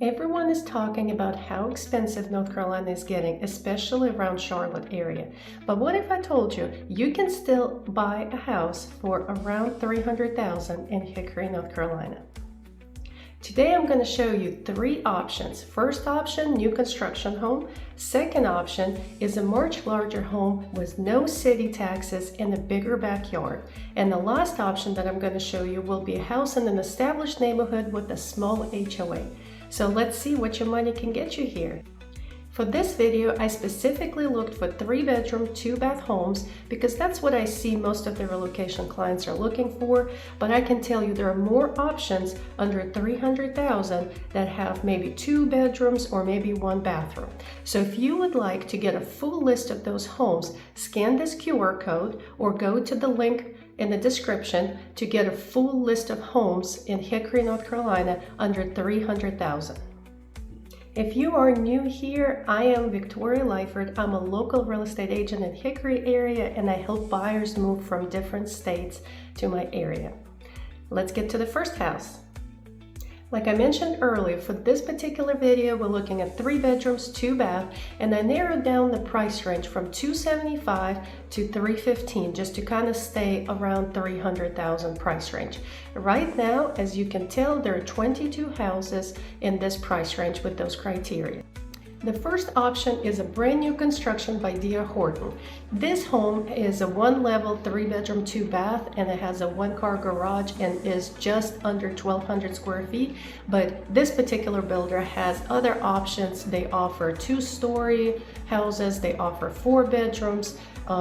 Everyone is talking about how expensive North Carolina is getting, especially around Charlotte area. But what if I told you you can still buy a house for around $300,000 in Hickory, North Carolina? Today I'm going to show you three options. First option, new construction home. Second option is a much larger home with no city taxes and a bigger backyard. And the last option that I'm going to show you will be a house in an established neighborhood with a small HOA. So let's see what your money can get you here. For this video, I specifically looked for 3-bedroom, 2-bath homes because that's what I see most of the relocation clients are looking for, but I can tell you there are more options under $300,000 that have maybe 2 bedrooms or maybe 1 bathroom. So if you would like to get a full list of those homes, scan this QR code or go to the link in the description to get a full list of homes in Hickory, North Carolina under $300,000. If you are new here, I am Victoria Lyford. I'm a local real estate agent in Hickory area and I help buyers move from different states to my area. Let's get to the first house. Like I mentioned earlier, for this particular video, we're looking at 3 bedrooms, 2 bath, and I narrowed down the price range from $275,000 to $315,000 just to kind of stay around $300,000 price range. Right now, as you can tell, there are 22 houses in this price range with those criteria. The first option is a brand new construction by D.R. Horton. This home is a 1-level, 3-bedroom, 2-bath, and it has a 1-car garage and is just under 1,200 square feet. But this particular builder has other options. They offer 2-story houses, they offer 4 bedrooms,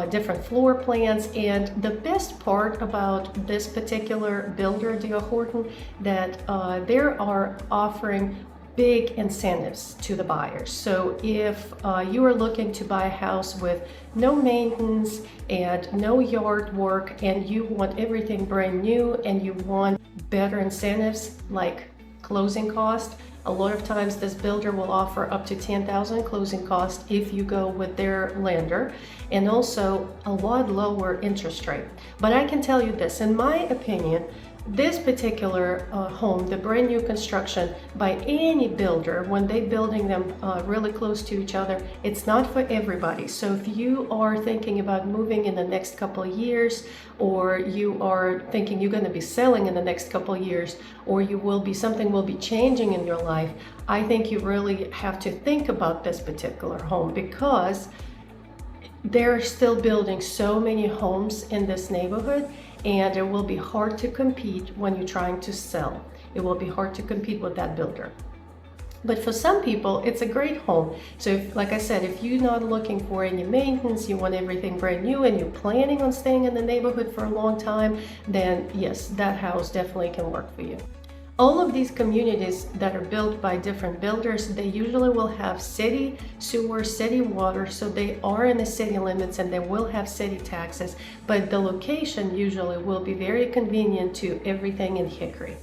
different floor plans, and the best part about this particular builder, D.R. Horton, that they are offering big incentives to the buyers. So if you are looking to buy a house with no maintenance and no yard work and you want everything brand new and you want better incentives like closing cost, a lot of times this builder will offer up to $10,000 closing cost if you go with their lender, and also a lot lower interest rate. But I can tell you this, in my opinion, this particular home, the brand new construction by any builder, when they're building them really close to each other, it's not for everybody. So if you are thinking about moving in the next couple of years, or you are thinking you're going to be selling in the next couple of years, or something will be changing in your life, I think you really have to think about this particular home because they're still building so many homes in this neighborhood, and it will be hard to compete when you're trying to sell. It will be hard to compete with that builder. But for some people, it's a great home. So like I said, if you're not looking for any maintenance, you want everything brand new, and you're planning on staying in the neighborhood for a long time, then yes, that house definitely can work for you. All of these communities that are built by different builders, they usually will have city sewer, city water, so they are in the city limits and they will have city taxes, but the location usually will be very convenient to everything in Hickory.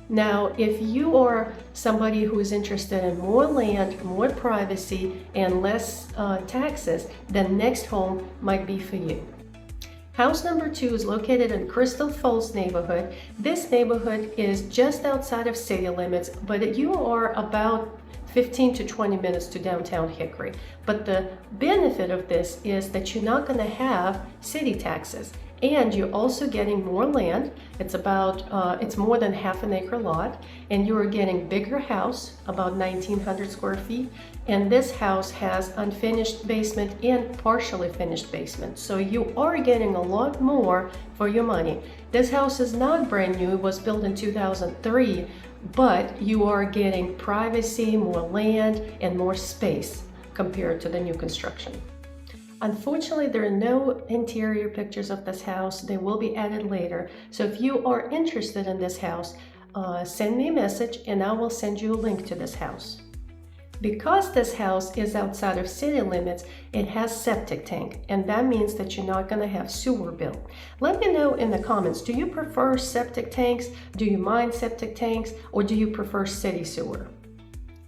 Now, if you are somebody who is interested in more land, more privacy, and less taxes, then next home might be for you. House number 2 is located in Crystal Falls neighborhood. This neighborhood is just outside of city limits, but you are about 15 to 20 minutes to downtown Hickory. But the benefit of this is that you're not going to have city taxes, and you're also getting more land. It's more than half an acre lot, and you are getting bigger house, about 1,900 square feet. And this house has unfinished basement and partially finished basement. So you are getting a lot more for your money. This house is not brand new. It was built in 2003, but you are getting privacy, more land, and more space compared to the new construction. Unfortunately, there are no interior pictures of this house. They will be added later. So if you are interested in this house, send me a message and I will send you a link to this house. Because this house is outside of city limits, it has septic tank, and that means that you're not going to have sewer bill. Let me know in the comments, do you prefer septic tanks? Do you mind septic tanks? Or do you prefer city sewer?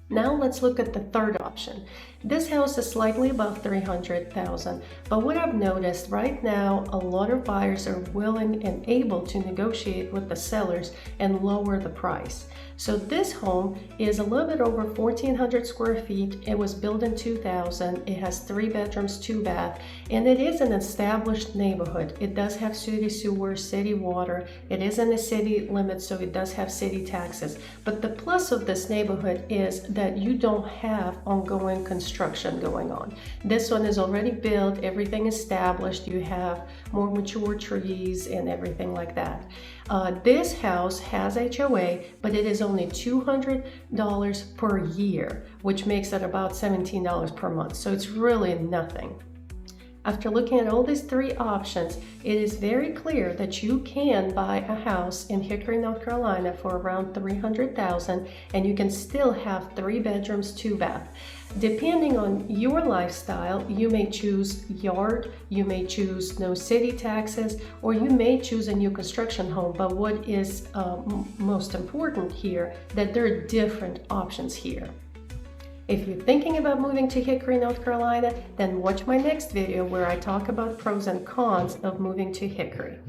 Now let's look at the third option. This house is slightly above $300,000, but what I've noticed right now, a lot of buyers are willing and able to negotiate with the sellers and lower the price. So this home is a little bit over 1,400 square feet. It was built in 2000. It has 3 bedrooms, 2 baths, and it is an established neighborhood. It does have city sewer, city water. It is in the city limits, so it does have city taxes. But the plus of this neighborhood is that you don't have ongoing construction going on. This one is already built, everything established. You have more mature trees and everything like that. This house has HOA, but it is only $200 per year, which makes it about $17 per month. So it's really nothing. After looking at all these 3 options, it is very clear that you can buy a house in Hickory, North Carolina for around $300,000, and you can still have 3 bedrooms, 2 baths. Depending on your lifestyle, you may choose yard, you may choose no city taxes, or you may choose a new construction home. But what is most important here, that there are different options here. If you're thinking about moving to Hickory, North Carolina, then watch my next video where I talk about pros and cons of moving to Hickory.